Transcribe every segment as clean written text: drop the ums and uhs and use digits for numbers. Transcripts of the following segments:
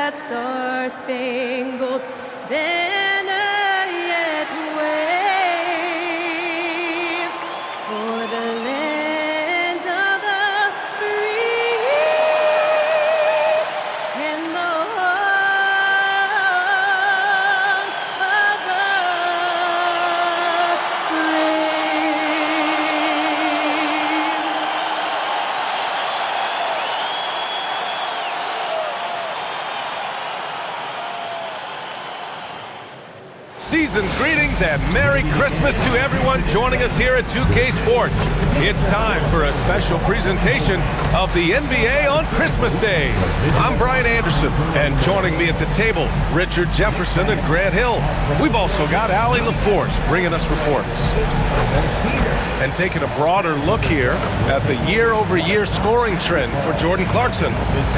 that star-spangled banner yet wave for the land of the free and the home of the Season's greetings and Merry Christmas to everyone joining us here at 2K Sports. It's time for a special presentation of the NBA on Christmas Day. I'm Brian Anderson, and joining me at the table, Richard Jefferson and Grant Hill. We've also got Allie LaForce bringing us reports. And taking a broader look here at the year-over-year scoring trend for Jordan Clarkson.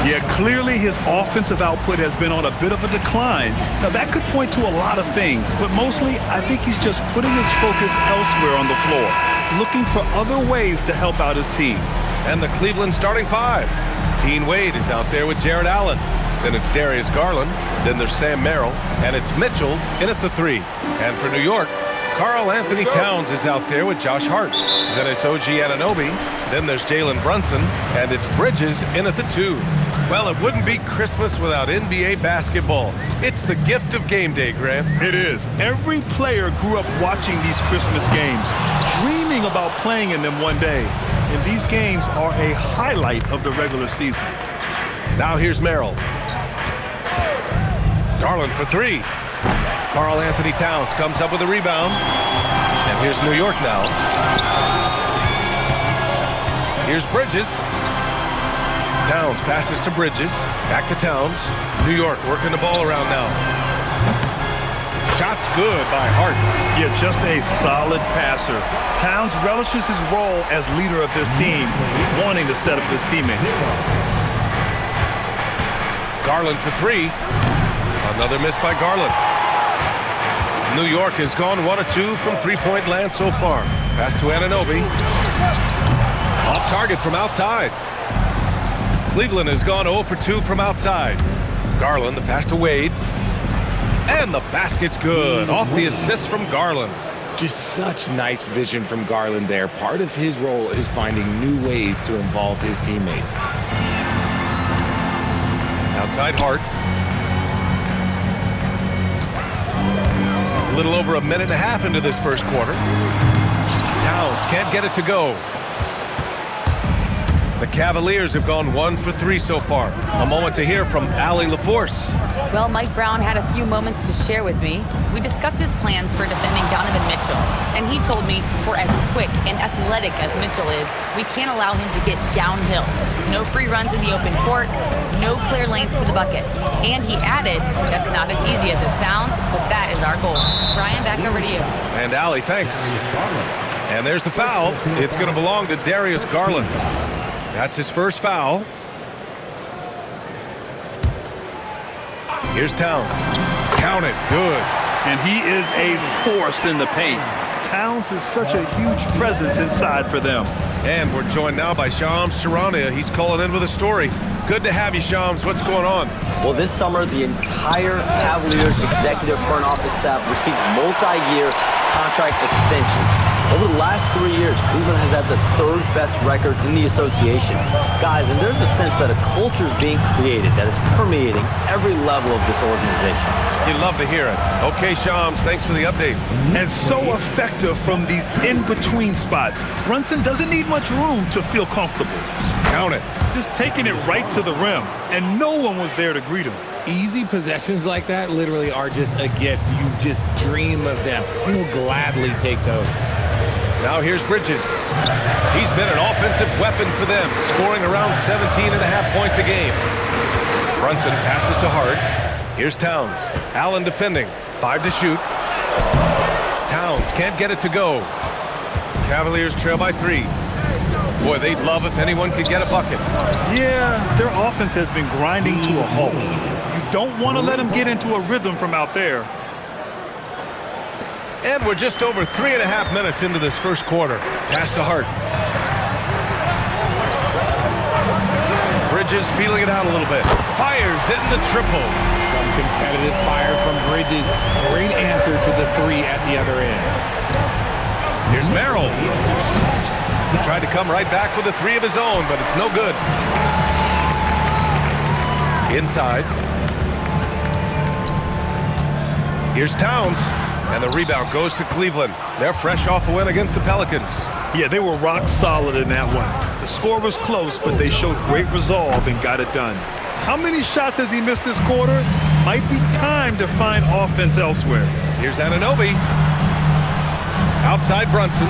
Yeah, clearly his offensive output has been on a bit of a decline. Now, that could point to a lot of things, but mostly I think he's just putting his focus elsewhere on the floor, looking for other ways to help out his team. And the Cleveland starting five. Dean Wade is out there with Jared Allen. Then it's Darius Garland. Then there's Sam Merrill. And it's Mitchell in at the three. And for New York, Karl Anthony Towns is out there with Josh Hart. Then it's OG Anunoby. Then there's Jalen Brunson. And it's Bridges in at the two. Well, it wouldn't be Christmas without NBA basketball. It's the gift of game day, Grant. It is. Every player grew up watching these Christmas games, dreaming about playing in them one day. And these games are a highlight of the regular season. Now here's Merrill. Garland for three. Karl Anthony Towns comes up with a rebound. And here's New York now. Here's Bridges. Towns passes to Bridges. Back to Towns. New York working the ball around now. Shot's good by Hart. Yeah, just a solid passer. Towns relishes his role as leader of this team, wanting to set up his teammates. Garland for three. Another miss by Garland. New York has gone 1 of 2 from three-point land so far. Pass to Anunoby. Off target from outside. Cleveland has gone 0 for 2 from outside. Garland, the pass to Wade. And the basket's good. Off the assist from Garland. Just such nice vision from Garland there. Part of his role is finding new ways to involve his teammates. Outside Hart. A little over a minute and a half into this first quarter. Towns can't get it to go. The Cavaliers have gone 1 for 3 so far. A moment to hear from Allie LaForce. Well, Mike Brown had a few moments to share with me. We discussed his plans for defending Donovan Mitchell, and he told me for as quick and athletic as Mitchell is, we can't allow him to get downhill. No free runs in the open court, no clear lanes to the bucket. And he added, that's not as easy as it sounds, but that is our goal. Brian, back over to you. And Allie, thanks. And there's the foul. It's going to belong to Darius Garland. That's his first foul. Here's Towns. Count it. Good. And he is a force in the paint. Towns is such a huge presence inside for them. And we're joined now by Shams Charania. He's calling in with a story. Good to have you, Shams. What's going on? Well, this summer, the entire Cavaliers executive front office staff received multi-year contract extensions. Over the last 3 years, Cleveland has had the 3rd best record in the association. Guys, and there's a sense that a culture is being created that is permeating every level of this organization. You'd love to hear it. Okay, Shams, thanks for the update. And so effective from these in-between spots. Brunson doesn't need much room to feel comfortable. Count it. Just taking it right to the rim, and no one was there to greet him. Easy possessions like that literally are just a gift. You just dream of them. He'll gladly take those. Now here's Bridges. He's been an offensive weapon for them, scoring around 17.5 points a game. Brunson passes to Hart. Here's Towns. Allen defending. 5 to shoot. Towns can't get it to go. Cavaliers trail by 3. Boy, they'd love if anyone could get a bucket. Yeah, their offense has been grinding to a halt. You don't want to let them get into a rhythm from out there. And we're just over 3.5 minutes into this first quarter. Pass to Hart. Bridges feeling it out a little bit. Fires hitting the triple. Some competitive fire from Bridges. Great answer to the three at the other end. Here's Merrill. Tried to come right back with a three of his own, but it's no good. Inside. Here's Towns. And the rebound goes to Cleveland. They're fresh off a win against the Pelicans. Yeah, they were rock solid in that one. The score was close, but they showed great resolve and got it done. How many shots has he missed this quarter? Might be time to find offense elsewhere. Here's Anunoby. Outside Brunson.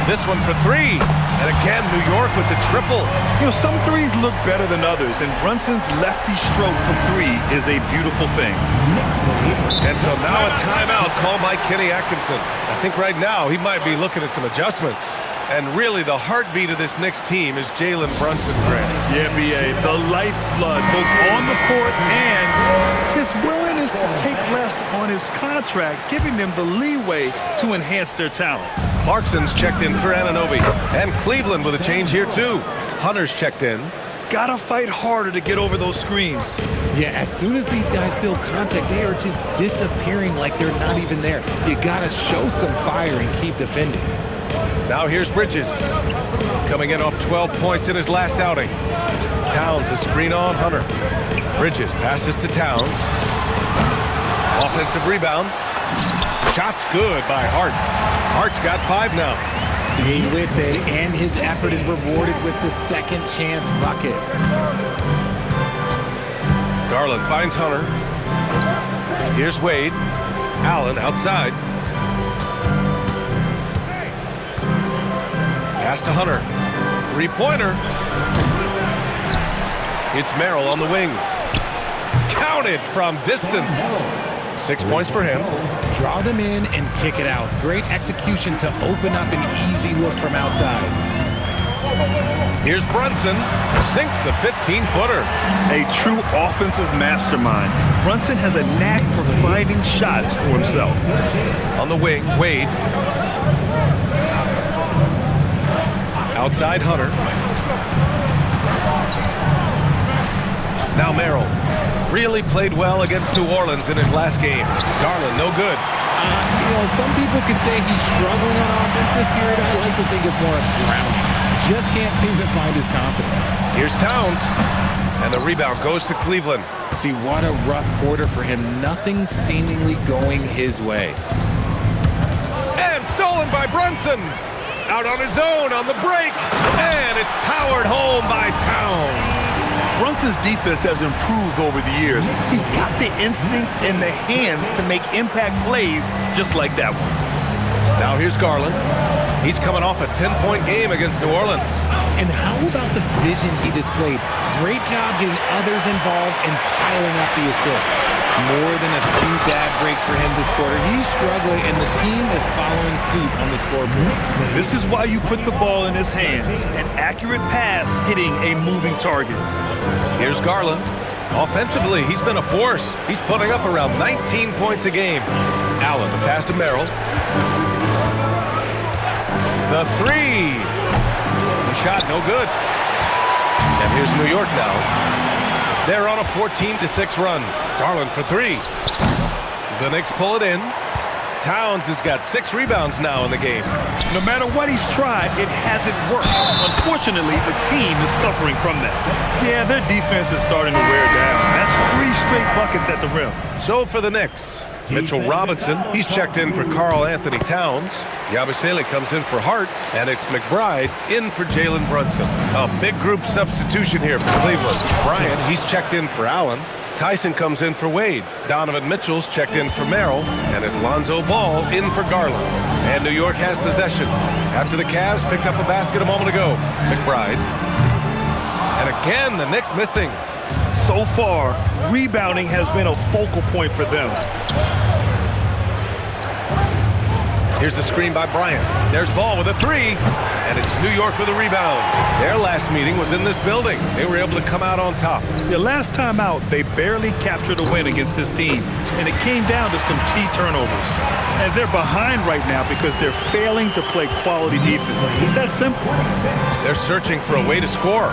This one for three. And again, New York with the triple. You know, some threes look better than others, and Brunson's lefty stroke from three is a beautiful thing. And so now a timeout called by Kenny Atkinson. I think right now he might be looking at some adjustments. And really, the heartbeat of this Knicks team is Jalen Brunson, Grant. Yeah, B.A., the lifeblood, both on the court and his willingness to take less on his contract, giving them the leeway to enhance their talent. Clarkson's checked in for Anunoby. And Cleveland with a change here, too. Hunter's checked in. Gotta fight harder to get over those screens. Yeah, as soon as these guys feel contact, they are just disappearing like they're not even there. You gotta show some fire and keep defending. Now here's Bridges. Coming in off 12 points in his last outing. Towns a screen on Hunter. Bridges passes to Towns. Offensive rebound. Shot's good by Hart. Hart's got 5 now. Stayed with it, and his effort is rewarded with the second chance bucket. Garland finds Hunter. Here's Wade. Allen outside. Pass to Hunter. Three-pointer. It's Merrill on the wing. Counted from distance. 6 points for him. Draw them in and kick it out. Great execution to open up an easy look from outside. Here's Brunson. Sinks the 15-footer. A true offensive mastermind. Brunson has a knack for finding shots for himself. On the wing, Wade. Outside Hunter. Now Merrill. Really played well against New Orleans in his last game. Garland, no good. Some people could say he's struggling on offense this period. I like to think of more of drowning. Just can't seem to find his confidence. Here's Towns. And the rebound goes to Cleveland. See, what a rough quarter for him. Nothing seemingly going his way. And stolen by Brunson. Out on his own on the break. And it's powered home by Towns. Brunson's defense has improved over the years. He's got the instincts and the hands to make impact plays just like that one. Now here's Garland. He's coming off a 10-point game against New Orleans. And how about the vision he displayed? Great job getting others involved and piling up the assists. More than a few bad breaks for him this quarter. He's struggling, and the team is following suit on the scoreboard. This is why you put the ball in his hands. An accurate pass hitting a moving target. Here's Garland. Offensively, he's been a force. He's putting up around 19 points a game. Allen, the pass to Merrill. The three. The shot, no good. And here's New York now. They're on a 14-6 run. Garland for three. The Knicks pull it in. Towns has got 6 rebounds now in the game. No matter what he's tried, it hasn't worked. Unfortunately, the team is suffering from that. Yeah, their defense is starting to wear down. That's 3 straight buckets at the rim. So for the Knicks, Mitchell Robinson, he's checked in for Karl Anthony Towns. Yabusele comes in for Hart, and it's McBride in for Jalen Brunson. A big group substitution here for Cleveland. Bryant, he's checked in for Allen. Tyson comes in for Wade. Donovan Mitchell's checked in for Merrill. And it's Lonzo Ball in for Garland. And New York has possession. After the Cavs picked up a basket a moment ago. McBride. And again, the Knicks missing. So far, rebounding has been a focal point for them. Here's the screen by Bryant. There's Ball with a three. And it's New York with a rebound. Their last meeting was in this building. They were able to come out on top. The last time out, they barely captured a win against this team. And it came down to some key turnovers. And they're behind right now because they're failing to play quality defense. It's that simple. They're searching for a way to score.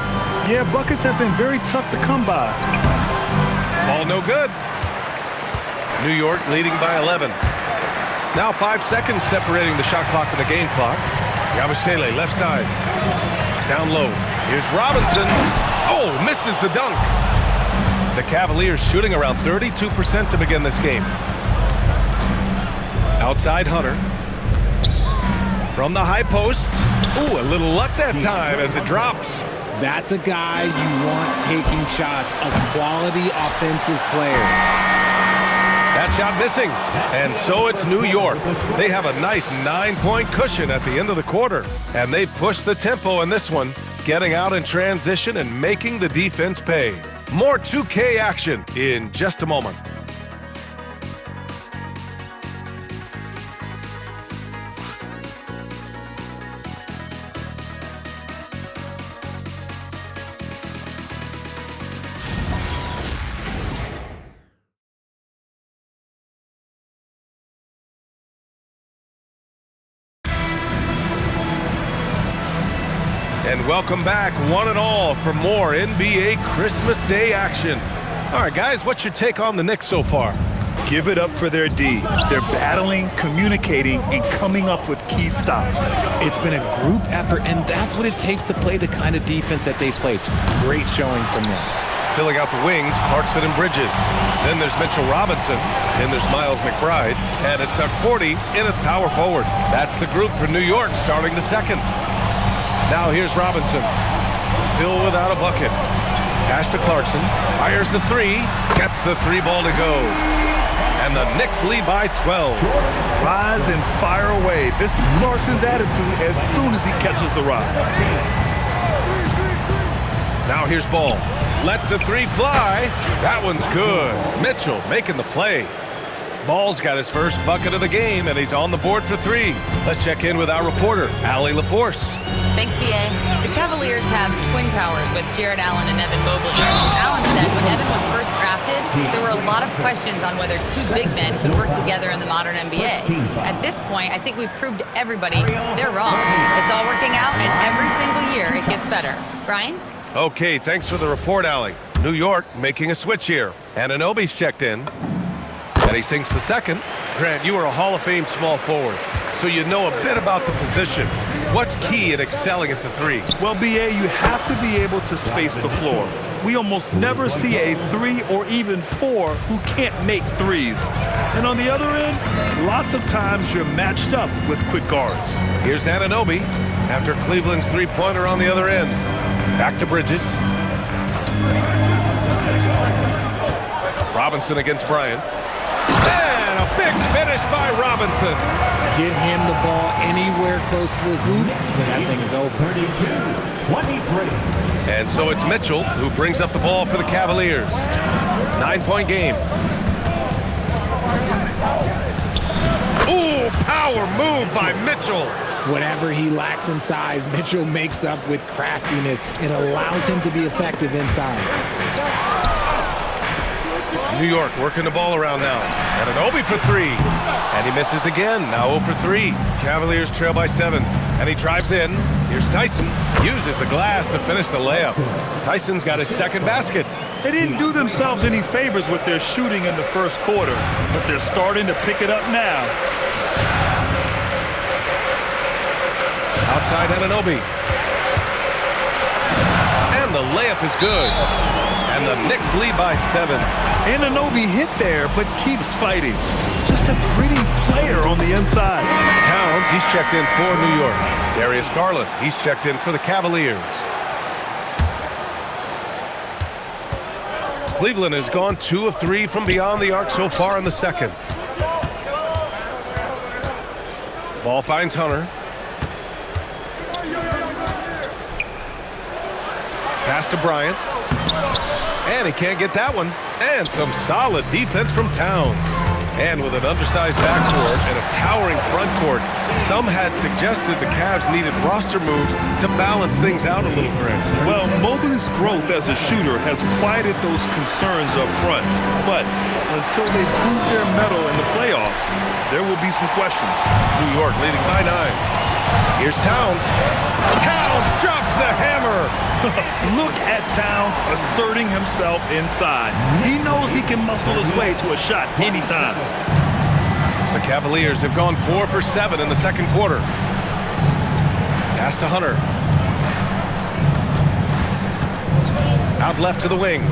Yeah, buckets have been very tough to come by. Ball no good. New York leading by 11. Now 5 seconds separating the shot clock and the game clock. Yabusele, left side. Down low. Here's Robinson. Oh, misses the dunk. The Cavaliers shooting around 32% to begin this game. Outside Hunter. From the high post. Ooh, a little luck that time as it drops. That's a guy you want taking shots, a quality offensive player. That shot missing. And so it's New York. They have a nice 9-point cushion at the end of the quarter. And they push the tempo in this one, getting out in transition and making the defense pay. More 2K action in just a moment. And welcome back, one and all, for more NBA Christmas Day action. All right, guys, what's your take on the Knicks so far? Give it up for their D. They're battling, communicating, and coming up with key stops. It's been a group effort, and that's what it takes to play the kind of defense that they've played. Great showing from them. Filling out the wings, Clarkson and Bridges. Then there's Mitchell Robinson. Then there's Miles McBride. And it's Tuck 40 in at power forward. That's the group for New York starting the second. Now here's Robinson, still without a bucket. Pass to Clarkson, fires the three, gets the three ball to go. And the Knicks lead by 12. Rise and fire away. This is Clarkson's attitude as soon as he catches the rock. Now here's Ball, lets the three fly. That one's good. Mitchell making the play. Ball's got his first bucket of the game, and he's on the board for three. Let's check in with our reporter, Allie LaForce. Thanks, BA. The Cavaliers have twin towers with Jared Allen and Evan Mobley. Allen said when Evan was first drafted, there were a lot of questions on whether two big men could work together in the modern NBA. At this point, I think we've proved to everybody they're wrong. It's all working out, and every single year it gets better. Brian? Okay, thanks for the report, Allie. New York making a switch here. Anunoby's checked in. And he sinks the second. Grant, you are a Hall of Fame small forward, so you know a bit about the position. What's key in excelling at the three? Well, BA, you have to be able to space the floor. We almost never see a 3 or even 4 who can't make threes. And on the other end, lots of times you're matched up with quick guards. Here's Anunoby after Cleveland's three-pointer on the other end. Back to Bridges. Robinson against Bryant. And a big finish by Robinson. Get him the ball anywhere close to the hoop, that thing is over. 32-23. And so it's Mitchell who brings up the ball for the Cavaliers. 9-point game. Ooh, power move by Mitchell. Whatever he lacks in size, Mitchell makes up with craftiness. It allows him to be effective inside. New York working the ball around now. And Anunoby for three. And he misses again. Now 0 for 3. Cavaliers trail by 7. And he drives in. Here's Tyson. Uses the glass to finish the layup. Tyson's got his second basket. They didn't do themselves any favors with their shooting in the first quarter, but they're starting to pick it up now. Outside Anunoby. And the layup is good. And the Knicks lead by 7. Anunoby hit there, but keeps fighting. Just a gritty player on the inside. Towns, he's checked in for New York. Darius Garland, he's checked in for the Cavaliers. Cleveland has gone 2 of 3 from beyond the arc so far in the second. Ball finds Hunter. Pass to Bryant. And he can't get that one. And some solid defense from Towns. And with an undersized backcourt and a towering front court, some had suggested the Cavs needed roster moves to balance things out a little bit. Well, Mobley's growth as a shooter has quieted those concerns up front. But until they prove their mettle in the playoffs, there will be some questions. New York leading by 9. Here's Towns. Towns drops the hammer. Look at Towns asserting himself inside. He knows he can muscle his way to a shot anytime. The Cavaliers have gone 4 for 7 in the second quarter. Pass to Hunter. Out left to the wing.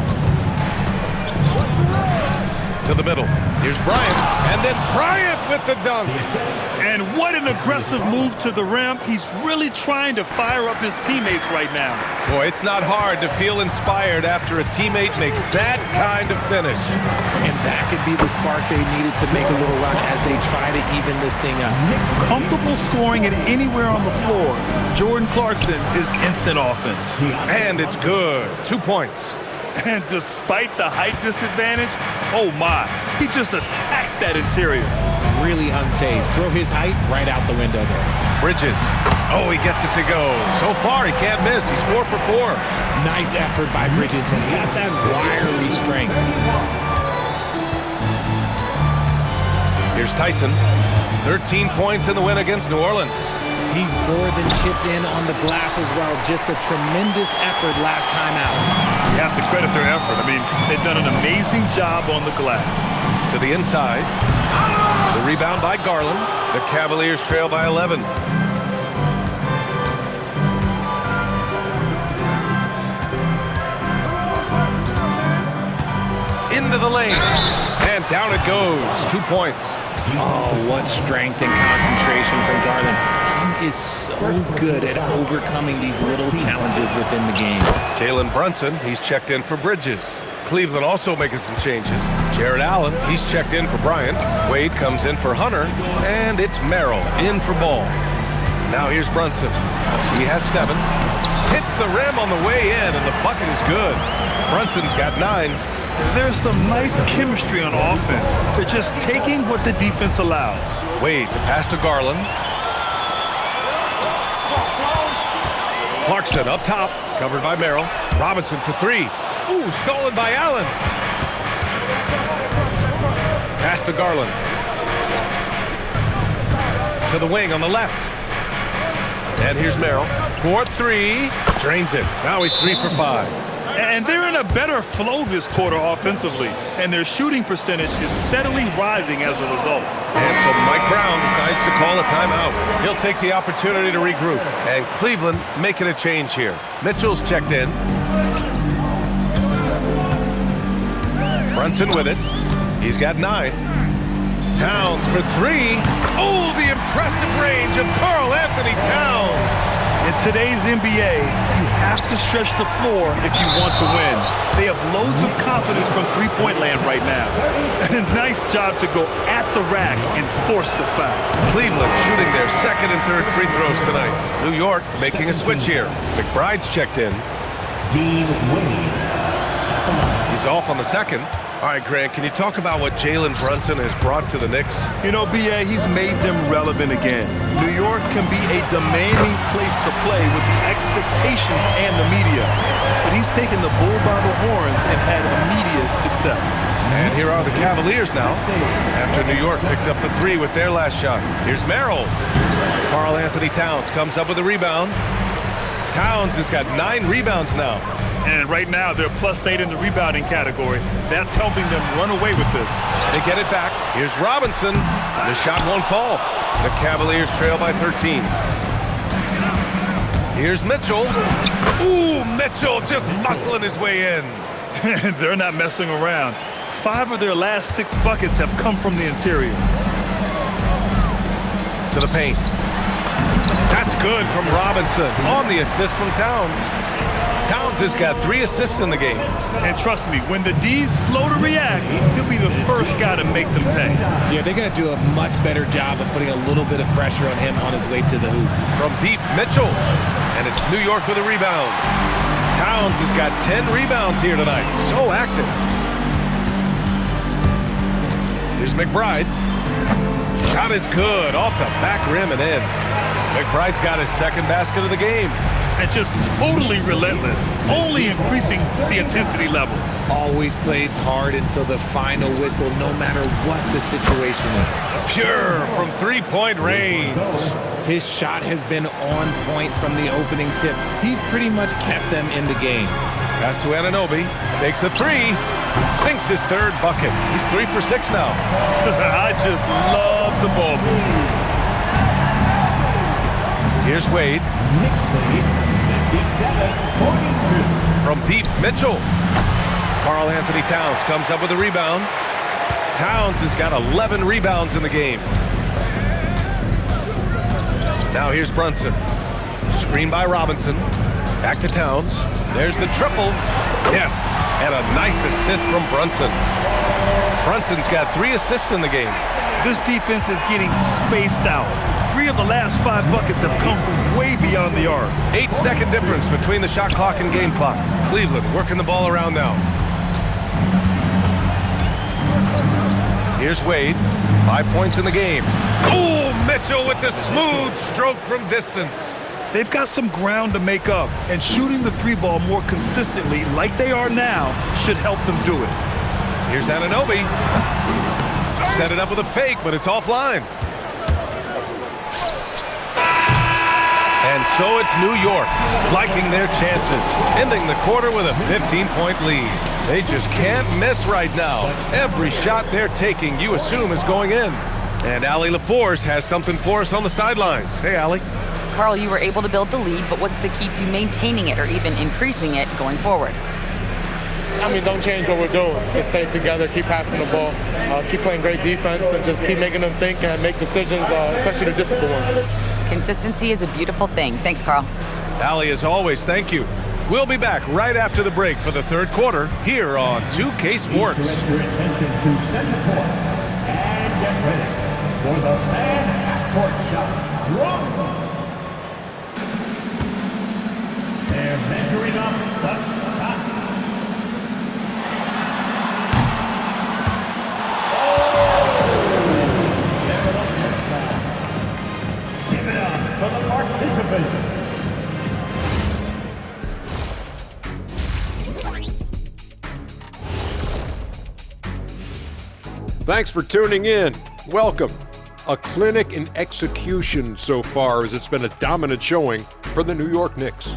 To the middle. Here's Bryant. And then Bryant with the dunk. And what an aggressive move to the rim. He's really trying to fire up his teammates right now. Boy, it's not hard to feel inspired after a teammate makes that kind of finish. And that could be the spark they needed to make a little run as they try to even this thing up. Comfortable scoring it anywhere on the floor. Jordan Clarkson is instant offense. And it's good. 2 points. And despite the height disadvantage, oh my, he just attacks that interior. Really unfazed. Throw his height right out the window there. Bridges. Oh, he gets it to go. So far, he can't miss. He's 4 for 4. Nice effort by Bridges. He's got that wiry strength. Here's Tyson. 13 points in the win against New Orleans. He's more than chipped in on the glass as well. Just a tremendous effort last time out. You have to credit their effort. I mean, they've done an amazing job on the glass. To the inside. The rebound by Garland. The Cavaliers trail by 11. Into the lane. And down it goes. 2 points. Oh, what strength and concentration from Garland. He is so good at overcoming these little challenges within the game. Jalen Brunson, he's checked in for Bridges. Cleveland also making some changes. Jared Allen, he's checked in for Bryant. Wade comes in for Hunter. And it's Merrill in for Ball. Now here's Brunson. He has 7. Hits the rim on the way in, and the bucket is good. Brunson's got 9. There's some nice chemistry on offense. They're just taking what the defense allows. Wade, the pass to Garland. Clarkson up top, covered by Merrill. Robinson for 3. Ooh, stolen by Allen. Pass to Garland. To the wing on the left. And here's Merrill. 4-3. Drains it. Now he's 3 for 5. And they're in a better flow this quarter offensively. And their shooting percentage is steadily rising as a result. And so Mike Brown decides to call a timeout. He'll take the opportunity to regroup. And Cleveland making a change here. Mitchell's checked in. Brunson with it. He's got 9. Towns for 3. Oh, the impressive range of Karl Anthony Towns. In today's NBA, you have to stretch the floor if you want to win. They have loads of confidence from three-point land right now. And a nice job to go at the rack and force the foul. Cleveland shooting their second and third free throws tonight. New York making a switch here. McBride's checked in. Dean Wade. He's off on the second. All right, Grant, can you talk about what Jalen Brunson has brought to the Knicks? You know, B.A., he's made them relevant again. New York can be a demanding place to play with the expectations and the media. But he's taken the bull by the horns and had immediate success. And here are the Cavaliers now, after New York picked up the 3 with their last shot. Here's Merrill. Karl Anthony Towns comes up with a rebound. Towns has got 9 rebounds now. And right now, they're +8 in the rebounding category. That's helping them run away with this. They get it back. Here's Robinson. The shot won't fall. The Cavaliers trail by 13. Here's Mitchell. Ooh, Mitchell just muscling his way in. They're not messing around. 5 of their last 6 buckets have come from the interior. To the paint. That's good from Robinson on the assist from Towns. Towns has got 3 assists in the game. And trust me, when the D's slow to react, he'll be the first guy to make them pay. Yeah, they're going to do a much better job of putting a little bit of pressure on him on his way to the hoop. From deep, Mitchell. And it's New York with a rebound. Towns has got 10 rebounds here tonight. So active. Here's McBride. Shot is good. Off the back rim and in. McBride's got his second basket of the game. and just totally relentless, only increasing the intensity level. Always plays hard until the final whistle, no matter what the situation is. Pure from three-point range. His shot has been on point from the opening tip. He's pretty much kept them in the game. Pass to Anunoby. Takes a three. Sinks his third bucket. He's 3 for 6 now. I just love the ball. Here's Wade. Knicks lead 57-42. From deep, Mitchell. Karl Anthony Towns comes up with a rebound. Towns has got 11 rebounds in the game. Now here's Brunson. Screen by Robinson. Back to Towns. There's the triple. Yes, and a nice assist from Brunson. Brunson's got 3 assists in the game. This defense is getting spaced out. 3 of the last 5 buckets have come from way beyond the arc. 8-second difference between the shot clock and game clock. Cleveland working the ball around now. Here's Wade. 5 points in the game. Oh, Mitchell with the smooth stroke from distance. They've got some ground to make up, and shooting the 3-ball more consistently like they are now should help them do it. Here's Anunoby. Set it up with a fake, but it's offline. And so it's New York, liking their chances, ending the quarter with a 15-point lead. They just can't miss right now. Every shot they're taking, you assume, is going in. And Allie LaForce has something for us on the sidelines. Hey, Allie. Carl, you were able to build the lead, but what's the key to maintaining it or even increasing it going forward? I mean, don't change what we're doing. So stay together, keep passing the ball, keep playing great defense, and just keep making them think and make decisions, especially the difficult ones. Consistency is a beautiful thing. Thanks, Carl. Allie, as always, thank you. We'll be back right after the break for the third quarter here on 2K Sports. Direct your attention to center court and get ready for the fan half-court shot. Wrong. They're measuring up the shot. Give it up for the participants. Thanks for tuning in. Welcome. A clinic in execution so far, as it's been a dominant showing for the New York Knicks.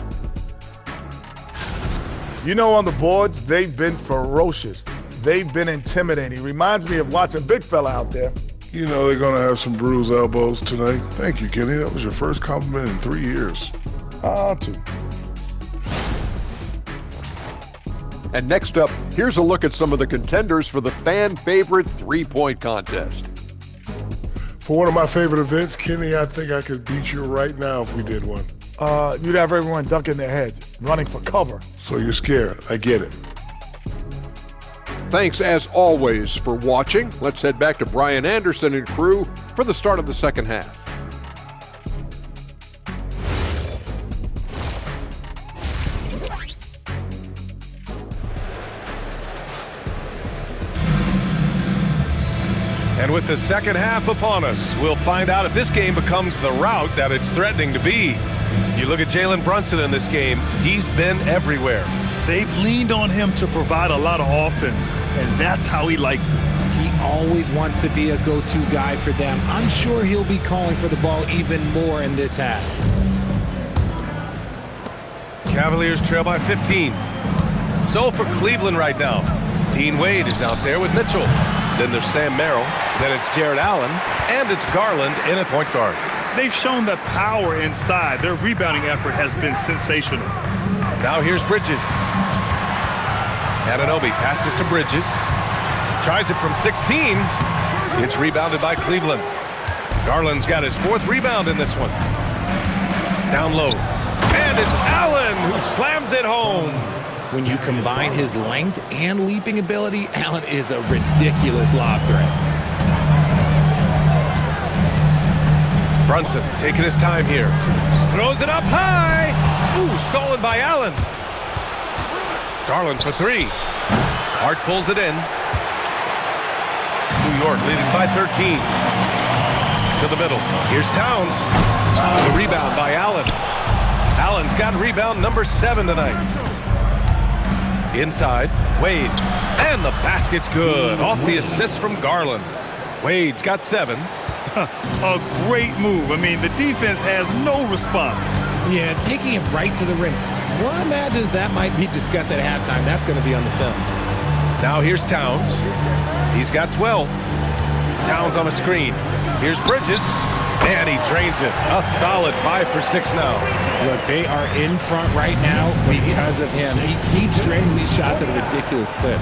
You know, on the boards, they've been ferocious. They've been intimidating. Reminds me of watching Big Fella out there. You know they're going to have some bruised elbows tonight. Thank you, Kenny. That was your first compliment in 3 years. Two. And next up, here's a look at some of the contenders for the fan-favorite three-point contest. For one of my favorite events, Kenny, I think I could beat you right now if we did one. You'd have everyone ducking their heads, running for cover. So you're scared. I get it. Thanks, as always, for watching. Let's head back to Brian Anderson and crew for the start of the second half. And with the second half upon us, we'll find out if this game becomes the rout that it's threatening to be. You look at Jalen Brunson in this game, he's been everywhere. They've leaned on him to provide a lot of offense, and that's how he likes it. He always wants to be a go-to guy for them. I'm sure he'll be calling for the ball even more in this half. Cavaliers trail by 15. So for Cleveland right now, Dean Wade is out there with Mitchell. Then there's Sam Merrill. Then it's Jared Allen. And it's Garland in at point guard. They've shown that power inside. Their rebounding effort has been sensational. Now here's Bridges. Anunoby passes to Bridges. Tries it from 16. It's rebounded by Cleveland. Garland's got his 4th rebound in this one. Down low. And it's Allen who slams it home. When you combine his length and leaping ability, Allen is a ridiculous lob threat. Brunson taking his time here. Throws it up high. Ooh, stolen by Allen. Garland for 3. Hart pulls it in. New York leading by 13. To the middle. Here's Towns. The rebound by Allen. Allen's got rebound number 7 tonight. Inside, Wade. And the basket's good. Off the assist from Garland. Wade's got 7. A great move. I mean, the defense has no response. Yeah, taking it right to the rim. One imagines that might be discussed at halftime. That's going to be on the film. Now here's Towns. He's got 12. Towns on a screen. Here's Bridges. And he drains it. A solid 5 for 6 now. Look, they are in front right now because of him. He keeps draining these shots at a ridiculous clip.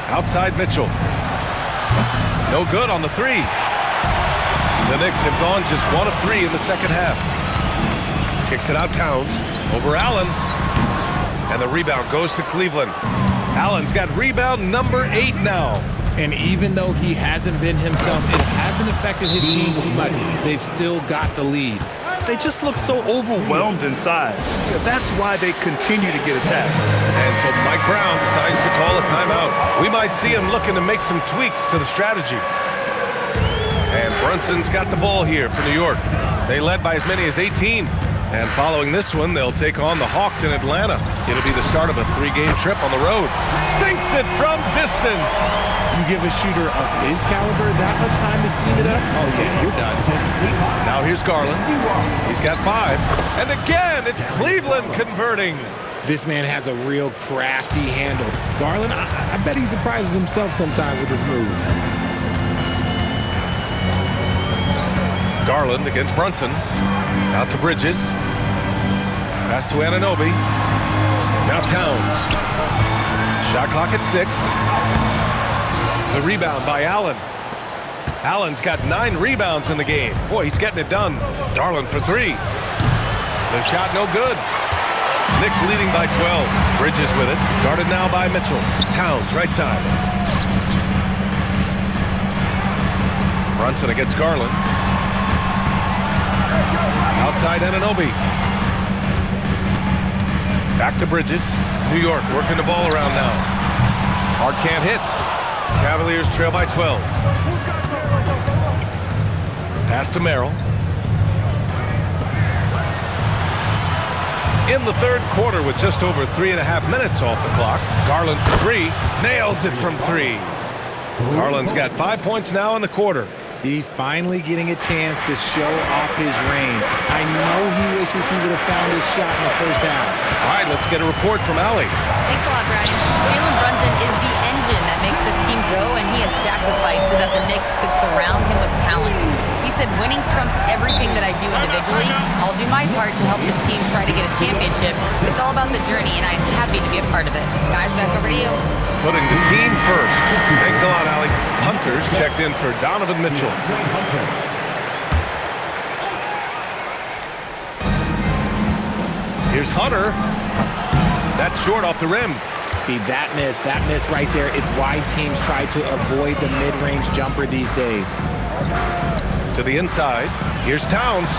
Outside Mitchell. No good on the 3. The Knicks have gone just 1 of 3 in the second half. Kicks it out Towns. Over Allen. And the rebound goes to Cleveland. Allen's got rebound number 8 now. And even though he hasn't been himself, it hasn't affected his team too much. They've still got the lead. They just look so overwhelmed inside. That's why they continue to get attacked. And so Mike Brown decides to call a timeout. We might see him looking to make some tweaks to the strategy. And Brunson's got the ball here for New York. They led by as many as 18. And following this one, they'll take on the Hawks in Atlanta. It'll be the start of a 3-game trip on the road. Sinks it from distance. You give a shooter of his caliber that much time to seam it up? Oh, yeah, you're done. Now here's Garland. He's got 5. And again, it's Cleveland converting. This man has a real crafty handle. Garland, I bet he surprises himself sometimes with his moves. Garland against Brunson. Out to Bridges. Pass to Anunoby. Now Towns. Shot clock at 6. The rebound by Allen. Allen's got 9 rebounds in the game. Boy, he's getting it done. Garland for 3. The shot no good. Knicks leading by 12. Bridges with it. Guarded now by Mitchell. Towns, right side. Brunson against Garland. Outside Anunoby. Back to Bridges. New York working the ball around now. Hart can't hit. Cavaliers trail by 12. Pass to Merrill. In the third quarter with just over 3.5 minutes off the clock. Garland for 3. Nails it from 3. Garland's got 5 points now in the quarter. He's finally getting a chance to show off his range. I know he wishes he would have found his shot in the first half. All right, let's get a report from Allie. Thanks a lot, Brian. Jalen Brunson is the engine that makes this team go, and he has sacrificed so that the Knicks could surround him with talent. He said, winning trumps everything that I do individually. I'll do my part to help this team try to get a championship. It's all about the journey, and I'm happy to be a part of it. Guys, back over to you. Putting the team first. Thanks a lot, Allie. Hunter's checked in for Donovan Mitchell. Here's Hunter. That's short off the rim. See, that miss right there, it's why teams try to avoid the mid-range jumper these days. To the inside. Here's Towns.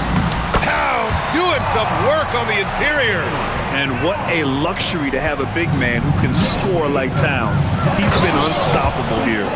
Towns doing some work on the interior. And what a luxury to have a big man who can score like Towns. He's been unstoppable here.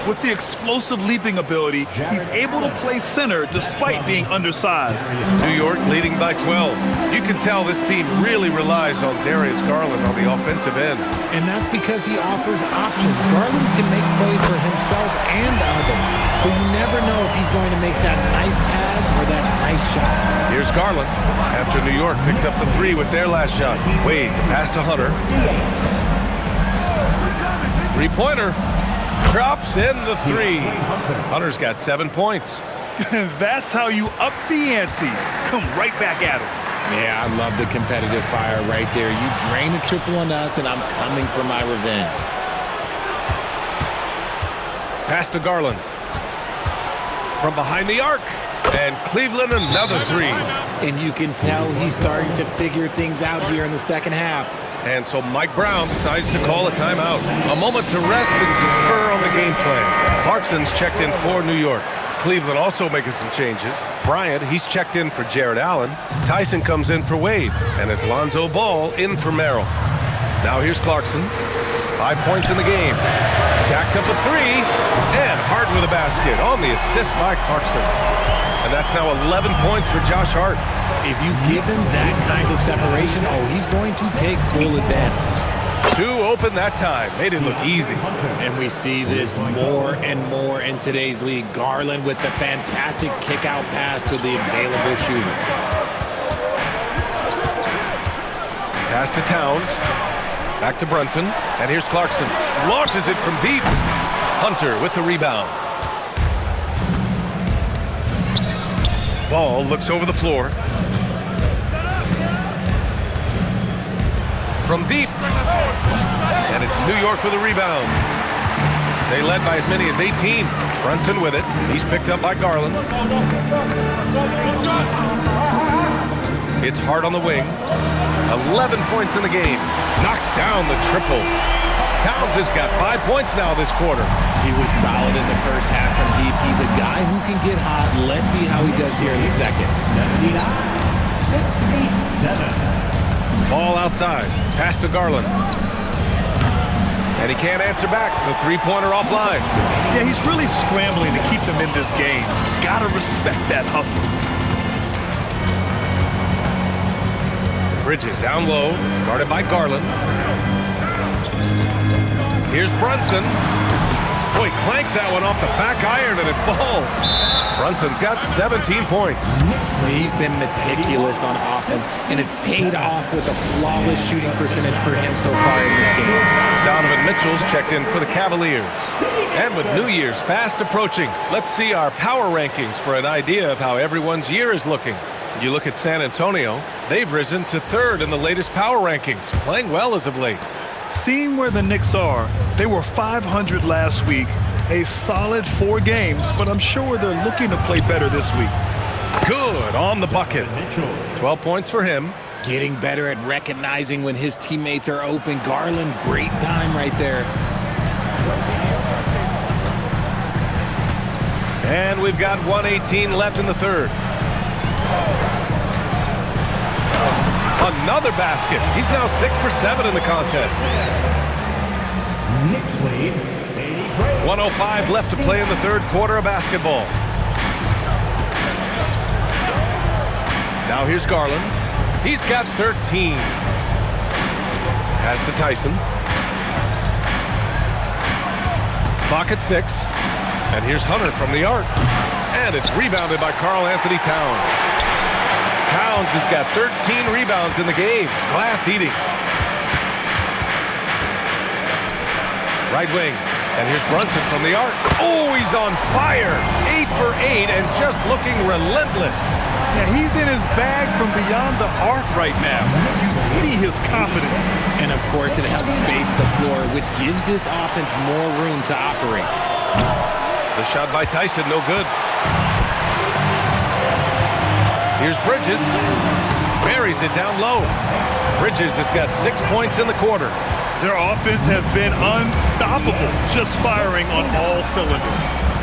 With the explosive leaping ability, he's able to play center despite being undersized. New York leading by 12. You can tell this team really relies on Darius Garland on the offensive end. And that's because he offers options. Garland can make plays for himself and others. So you never know if he's going to make that nice pass or that nice shot. Here's Garland. After New York picked up the 3 with their last shot. Wade, pass to Hunter. 3-pointer. Drops in the 3. Hunter's got 7 points. That's how you up the ante. Come right back at him. Yeah, I love the competitive fire right there. You drain a triple on us, and I'm coming for my revenge. Pass to Garland. From behind the arc. And Cleveland another 3. And you can tell he's starting to figure things out here in the second half. And so Mike Brown decides to call a timeout. A moment to rest and confer on the game plan. Clarkson's checked in for New York. Cleveland also making some changes. Bryant, he's checked in for Jared Allen. Tyson comes in for Wade. And it's Lonzo Ball in for Merrill. Now here's Clarkson. 5 points in the game. Jacks up a 3. And Hart with a basket on the assist by Clarkson. And that's now 11 points for Josh Hart. If you give him that kind of separation, he's going to take full advantage. 2 open that time. Made it look easy. And we see this more and more in today's league. Garland with the fantastic kick-out pass to the available shooter. Pass to Towns. Back to Brunson. And here's Clarkson. Launches it from deep. Hunter with the rebound. Ball looks over the floor. From deep. And it's New York with a rebound. They led by as many as 18. Brunson with it. He's picked up by Garland. It's Hart on the wing. 11 points in the game. Knocks down the triple. Towns has got 5 points now this quarter. He was solid in the first half from deep. He's a guy who can get hot. Let's see how he does here in the second. 79-67. Ball outside. Pass to Garland. And he can't answer back. The three-pointer offline. Yeah, he's really scrambling to keep them in this game. Gotta respect that hustle. Bridges down low, guarded by Garland. Here's Brunson. Boy, clanks that one off the back iron and it falls. Brunson's got 17 points. He's been meticulous on offense, and it's paid off with a flawless shooting percentage for him so far in this game. Donovan Mitchell's checked in for the Cavaliers. And with New Year's fast approaching, let's see our power rankings for an idea of how everyone's year is looking. You look at San Antonio, they've risen to 3rd in the latest power rankings, playing well as of late. Seeing where the Knicks are, they were 500 last week, a solid 4 games, but I'm sure they're looking to play better this week. Good on the bucket. 12 points for him. Getting better at recognizing when his teammates are open. Garland, great time right there. And we've got 1:18 left in the third. Another basket. He's now 6 for 7 in the contest. Knicks lead 83. 1:05 left to play in the third quarter of basketball. Now here's Garland. He's got 13. Pass to Tyson. Clock at 6. And here's Hunter from the arc. And it's rebounded by Karl Anthony Towns. Towns has got 13 rebounds in the game. Glass eating. Right wing. And here's Brunson from the arc. Oh, he's on fire. 8 for 8 and just looking relentless. Yeah, he's in his bag from beyond the arc right now. You see his confidence. And, of course, it helps space the floor, which gives this offense more room to operate. The shot by Tyson, no good. Here's Bridges. Buries it down low. Bridges has got 6 points in the quarter. Their offense has been unstoppable, just firing on all cylinders.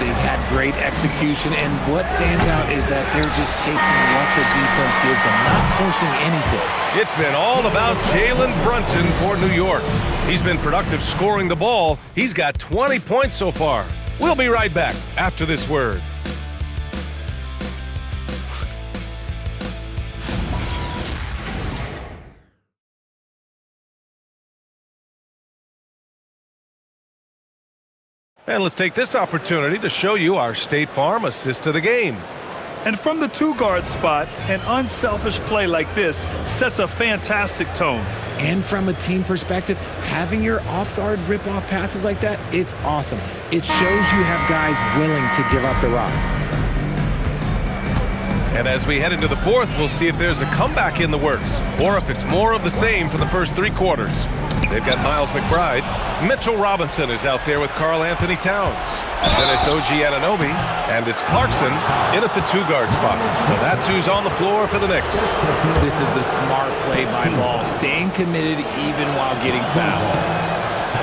They've had great execution, and what stands out is that they're just taking what the defense gives them, not forcing anything. It's been all about Jalen Brunson for New York. He's been productive scoring the ball. He's got 20 points so far. We'll be right back after this word. And let's take this opportunity to show you our State Farm assist to the game. And from the 2-guard spot, an unselfish play like this sets a fantastic tone. And from a team perspective, having your off-guard rip-off passes like that, it's awesome. It shows you have guys willing to give up the rock. And as we head into the fourth, we'll see if there's a comeback in the works, or if it's more of the same for the first 3 quarters. They've got Miles McBride. Mitchell Robinson is out there with Karl Anthony Towns. Then it's OG Anunoby, and it's Clarkson in at the 2-guard spot. So that's who's on the floor for the Knicks. This is the smart play by Ball, staying committed even while getting fouled.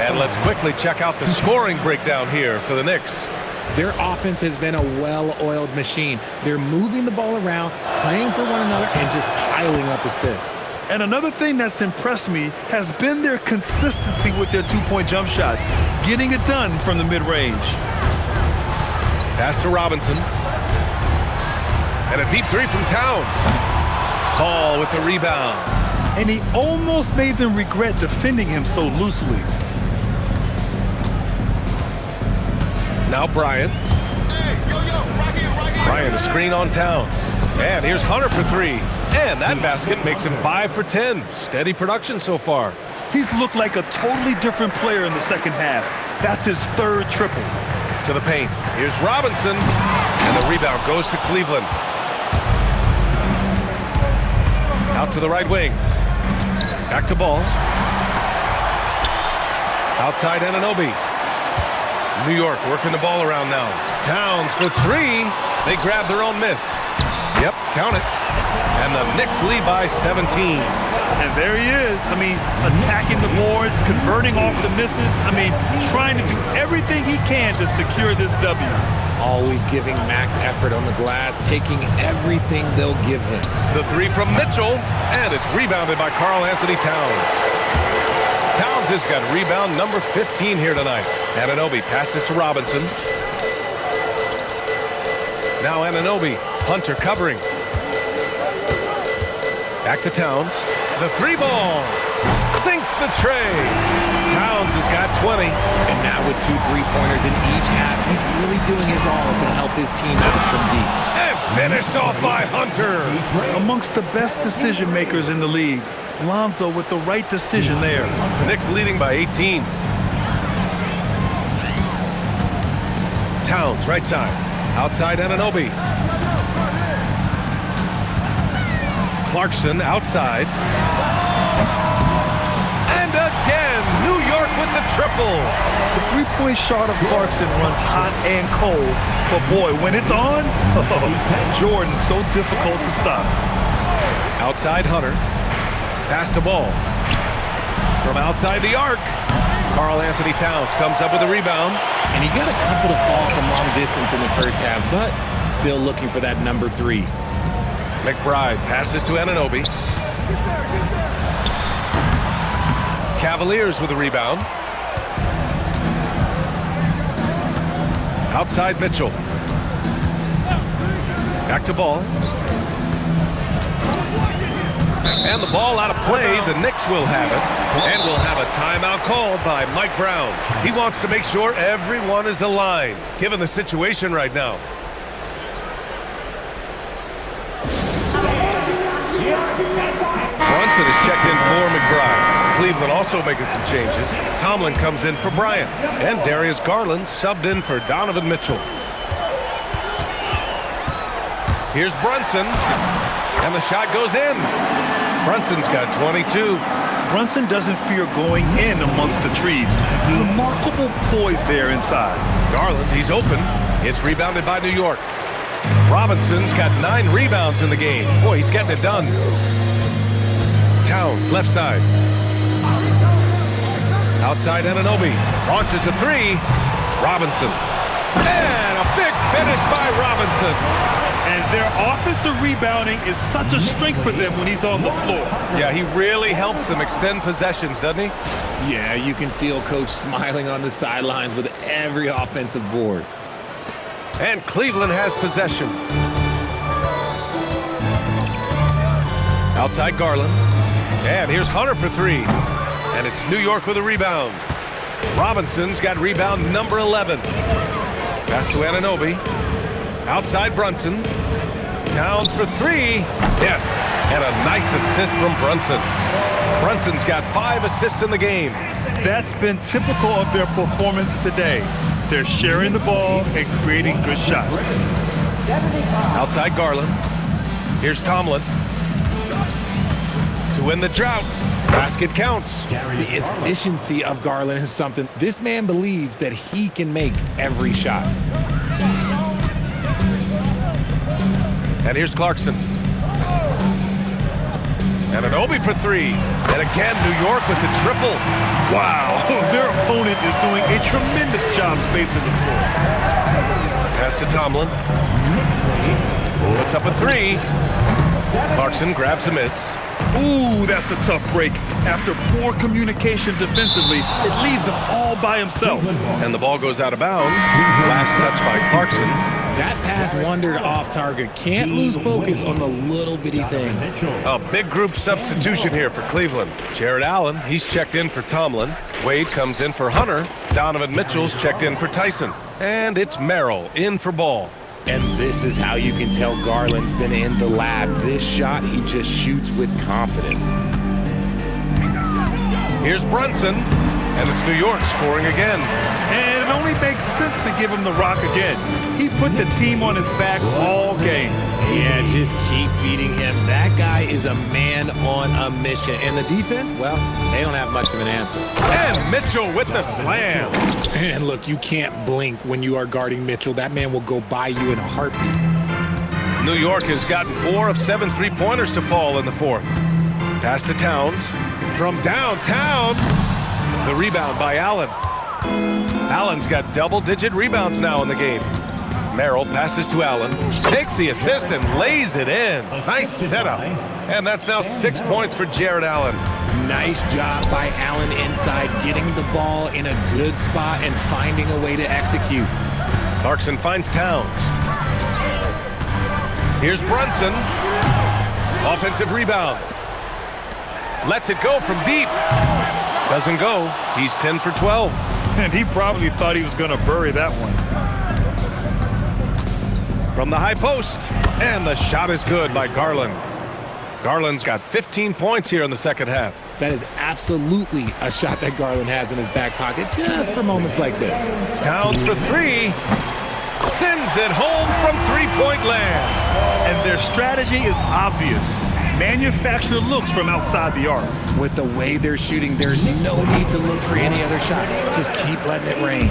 And let's quickly check out the scoring breakdown here for the Knicks. Their offense has been a well-oiled machine. They're moving the ball around, playing for one another, and just piling up assists. And another thing that's impressed me has been their consistency with their 2-point jump shots, getting it done from the mid-range. Pass to Robinson. And a deep three from Towns. Ball with the rebound. And he almost made them regret defending him so loosely. Now Bryant. Bryant, a screen on Towns. And here's Hunter for three. And that basket makes him 5 for 10. Steady production so far. He's looked like a totally different player in the second half. That's his third triple. To the paint. Here's Robinson. And the rebound goes to Cleveland. Out to the right wing. Back to Ball. Outside Anunoby. New York working the ball around now. Towns for three. They grab their own miss. Yep, count it. And the Knicks lead by 17. And there he is. I mean, attacking the boards, converting off the misses. I mean, trying to do everything he can to secure this W. Always giving max effort on the glass, taking everything they'll give him. The three from Mitchell, and it's rebounded by Karl Anthony Towns. Towns has got rebound number 15 here tonight. Anunoby passes to Robinson. Now Anunoby, Hunter covering. Back to Towns. The three ball sinks the tray. Towns has got 20. And now with 2 3-pointers in each half, he's really doing his all to help his team out from deep. And finished off by Hunter. Amongst the best decision makers in the league, Lonzo with the right decision there. Knicks leading by 18. Towns, right side. Outside Anunoby. Clarkson outside. And again, New York with the triple. The three-point shot of Clarkson runs hot and cold, but boy, when it's on, Jordan's so difficult to stop. Outside Hunter. Pass to Ball. From outside the arc, Karl Anthony Towns comes up with a rebound. And he got a couple to fall from long distance in the first half, but still looking for that number 3. McBride passes to Anunoby. Cavaliers with a rebound. Outside Mitchell. Back to Ball. And the ball out of play. The Knicks will have it. And we'll have a timeout called by Mike Brown. He wants to make sure everyone is aligned, given the situation right now. Brunson is checked in for McBride. Cleveland also making some changes. Tomlin comes in for Bryant. And Darius Garland subbed in for Donovan Mitchell. Here's Brunson. And the shot goes in. Brunson's got 22. Brunson doesn't fear going in amongst the trees. Remarkable poise there inside. Garland, he's open. It's rebounded by New York. Robinson's got 9 rebounds in the game. Boy, he's getting it done. Towns, left side. Outside Anunoby. Launches a 3. Robinson. And a big finish by Robinson. And their offensive rebounding is such a strength for them when he's on the floor. Yeah, he really helps them extend possessions, doesn't he? Yeah, you can feel Coach smiling on the sidelines with every offensive board. And Cleveland has possession. Outside Garland. And here's Hunter for 3. And it's New York with a rebound. Robinson's got rebound number 11. Pass to Anunoby. Outside Brunson. Towns for 3. Yes. And a nice assist from Brunson. Brunson's got 5 assists in the game. That's been typical of their performance today. They're sharing the ball and creating good shots. Outside Garland. Here's Tomlin. To win the drought. Basket counts. The efficiency of Garland is something. This man believes that he can make every shot. And here's Clarkson. Anunoby for 3. And again, New York with the triple. Wow, their opponent is doing a tremendous job spacing the floor. Pass to Tomlin. Puts up a 3. Clarkson grabs a miss. Ooh, that's a tough break. After poor communication defensively, it leaves him all by himself. And the ball goes out of bounds. Last touch by Clarkson. That pass wandered off target. Can't lose focus on the little bitty things. A big group substitution here for Cleveland. Jared Allen, he's checked in for Tomlin. Wade comes in for Hunter. Donovan Mitchell's checked in for Tyson. And it's Merrill in for Ball. And this is how you can tell Garland's been in the lab. This shot, he just shoots with confidence. Here's Brunson, and it's New York scoring again. And it only makes sense to give him the rock again. He put the team on his back all game. Yeah, just keep feeding him. That guy is a man on a mission. And the defense, well, they don't have much of an answer. And Mitchell with the slam. And look, you can't blink when you are guarding Mitchell. That man will go by you in a heartbeat. New York has gotten 4 of 7 three-pointers to fall in the fourth. Pass to Towns. From downtown, the rebound by Allen. Allen's got double-digit rebounds now in the game. Merrill passes to Allen, takes the assist and lays it in. Nice setup. And that's now 6 points for Jared Allen. Nice job by Allen inside, getting the ball in a good spot and finding a way to execute. Clarkson finds Towns. Here's Brunson. Offensive rebound. Lets it go from deep. Doesn't go. He's 10 for 12. And he probably thought he was going to bury that one. From the high post. And the shot is good by Garland. Garland's got 15 points here in the second half. That is absolutely a shot that Garland has in his back pocket just for moments like this. Towns for 3. Sends it home from three-point land. And their strategy is obvious. Manufacture looks from outside the arc. With the way they're shooting, there's no need to look for any other shot. Just keep letting it rain.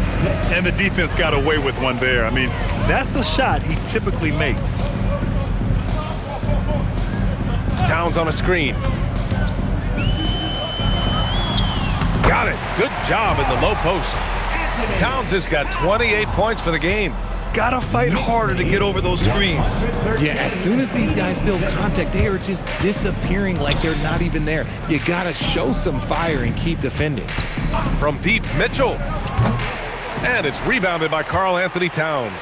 And the defense got away with one there. I mean, that's a shot he typically makes. Towns on a screen. Got it. Good job in the low post. Towns has got 28 points for the game. Gotta fight harder to get over those screens. Yeah, as soon as these guys feel contact, they are just disappearing like they're not even there. You gotta show some fire and keep defending. From deep, Mitchell. And it's rebounded by Karl Anthony Towns.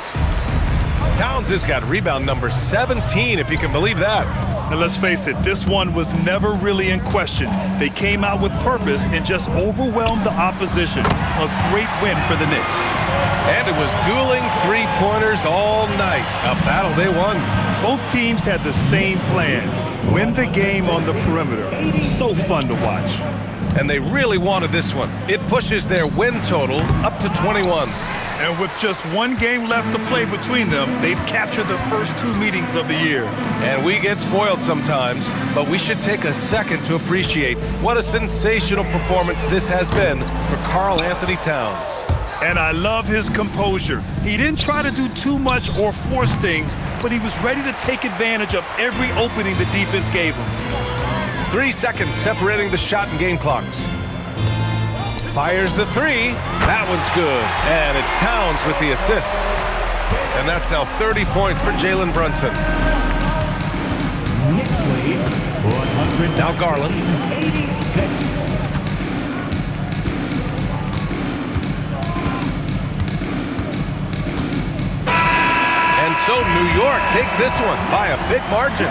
Towns has got rebound number 17, if you can believe that. And let's face it, this one was never really in question. They came out with purpose and just overwhelmed the opposition. A great win for the Knicks. And it was dueling three-pointers all night. A battle they won. Both teams had the same plan. Win the game on the perimeter. So fun to watch. And they really wanted this one. It pushes their win total up to 21. And with just one game left to play between them, they've captured the first 2 meetings of the year. And we get spoiled sometimes, but we should take a second to appreciate what a sensational performance this has been for Karl Anthony Towns. And I love his composure. He didn't try to do too much or force things, but he was ready to take advantage of every opening the defense gave him. 3 seconds separating the shot and game clocks. Fires the 3. That one's good. And it's Towns with the assist. And that's now 30 points for Jalen Brunson. Now Garland. And so New York takes this one by a big margin.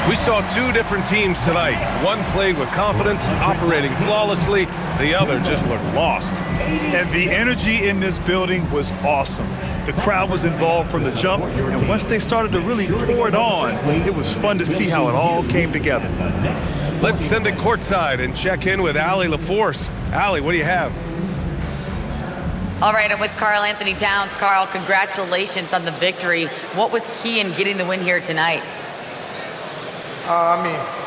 We saw 2 different teams tonight. One played with confidence, operating flawlessly. The other just looked lost. And the energy in this building was awesome. The crowd was involved from the jump, and once they started to really pour it on, it was fun to see how it all came together. Let's send it courtside and check in with Allie LaForce. Allie, what do you have? All right, I'm with Karl Anthony Towns. Karl, congratulations on the victory. What was key in getting the win here tonight?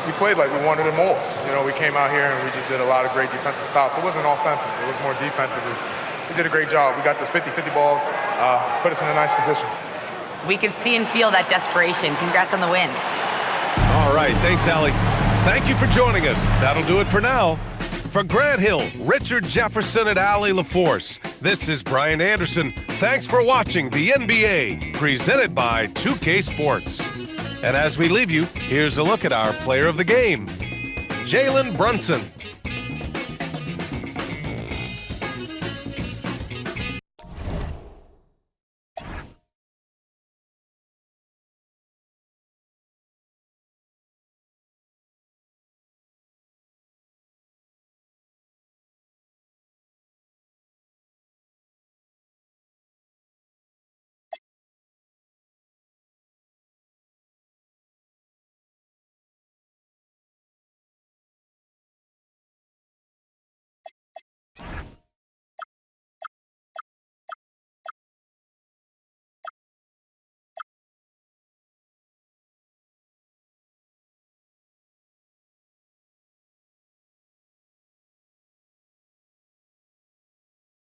We played like we wanted it more. You know, we came out here and we just did a lot of great defensive stops. It wasn't offensive. It was more defensive. We did a great job. We got those 50-50 balls, put us in a nice position. We can see and feel that desperation. Congrats on the win. All right, thanks, Allie. Thank you for joining us. That'll do it for now. For Grant Hill, Richard Jefferson, and Allie LaForce, this is Brian Anderson. Thanks for watching the NBA, presented by 2K Sports. And as we leave you, here's a look at our player of the game, Jalen Brunson.